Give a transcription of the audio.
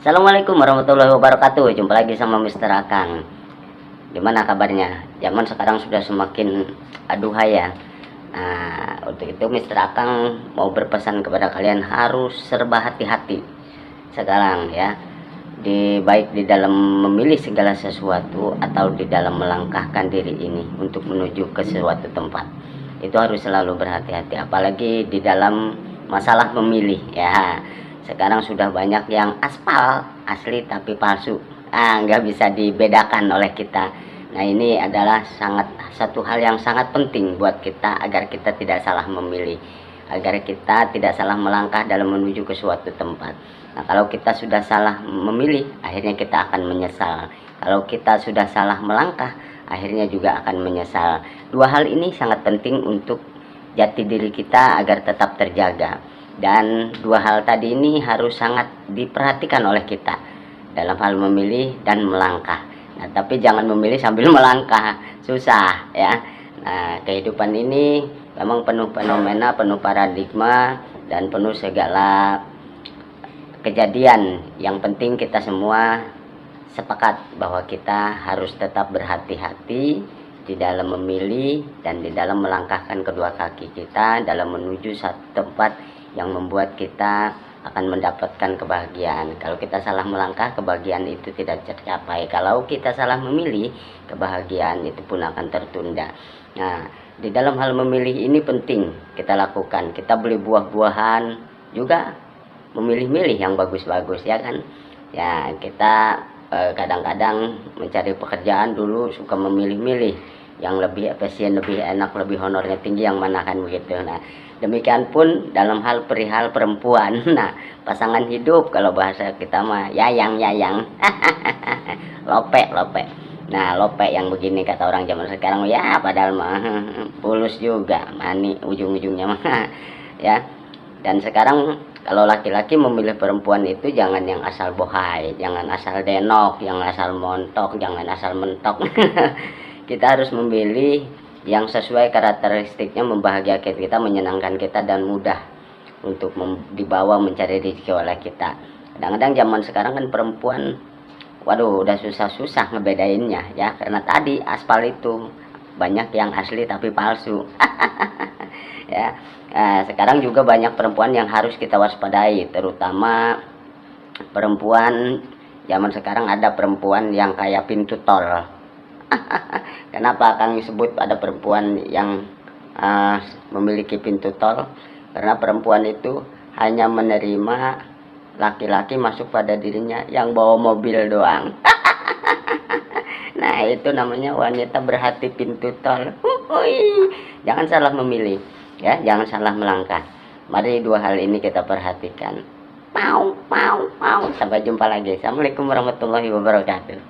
Assalamualaikum warahmatullahi wabarakatuh. Jumpa lagi sama Mister Akang. Gimana kabarnya? Zaman sekarang sudah semakin aduhai ya. Nah, untuk itu Mister Akang mau berpesan kepada kalian harus serba hati-hati sekarang ya. Baik di dalam memilih segala sesuatu atau di dalam melangkahkan diri ini untuk menuju ke suatu tempat. Itu harus selalu berhati-hati, apalagi di dalam masalah memilih ya. Sekarang sudah banyak yang aspal asli tapi palsu, nggak bisa dibedakan oleh kita. Nah, ini adalah satu hal yang sangat penting buat kita agar kita tidak salah memilih, agar kita tidak salah melangkah dalam menuju ke suatu tempat. Nah, kalau kita sudah salah memilih, akhirnya kita akan menyesal. Kalau kita sudah salah melangkah, akhirnya juga akan menyesal. Dua hal ini sangat penting untuk jati diri kita agar tetap terjaga. Dan dua hal tadi ini harus sangat diperhatikan oleh kita dalam hal memilih dan melangkah. Nah, tapi jangan memilih sambil melangkah, susah ya. Nah, kehidupan ini memang penuh fenomena, penuh paradigma, dan penuh segala kejadian. Yang penting kita semua sepakat bahwa kita harus tetap berhati-hati di dalam memilih dan di dalam melangkahkan kedua kaki kita dalam menuju satu tempat yang membuat kita akan mendapatkan kebahagiaan. Kalau kita salah melangkah, kebahagiaan itu tidak tercapai. Kalau kita salah memilih, kebahagiaan itu pun akan tertunda. Nah, di dalam hal memilih ini penting kita lakukan. Kita beli buah-buahan juga memilih-milih yang bagus-bagus ya kan. Ya, kita kadang-kadang mencari pekerjaan dulu suka memilih-milih yang lebih efisien, lebih enak, lebih honornya tinggi, yang mana kan begitu. Nah, demikian pun dalam hal perihal perempuan. Nah, pasangan hidup kalau bahasa kita mah yayang lope. Nah, lope yang begini kata orang zaman sekarang ya, padahal mah pulus juga mani ujung-ujungnya mah ya. Dan sekarang kalau laki-laki memilih perempuan itu jangan yang asal bohai, jangan asal denok, yang asal montok, jangan asal mentok. Kita harus memilih yang sesuai karakteristiknya, membahagiakan kita, menyenangkan kita, dan mudah untuk dibawa mencari rezeki oleh kita. Kadang-kadang zaman sekarang kan perempuan, waduh, udah susah-susah ngebedainnya ya, karena tadi aspal itu banyak yang asli tapi palsu. Ya, sekarang juga banyak perempuan yang harus kita waspadai, terutama perempuan zaman sekarang. Ada perempuan yang kayak pintu tol. Kenapa Kang disebut ada perempuan yang memiliki pintu tol? Karena perempuan itu hanya menerima laki-laki masuk pada dirinya yang bawa mobil doang. Nah, itu namanya wanita berhati pintu tol. Jangan salah memilih ya, jangan salah melangkah. Mari dua hal ini kita perhatikan. Sampai jumpa lagi. Assalamualaikum warahmatullahi wabarakatuh.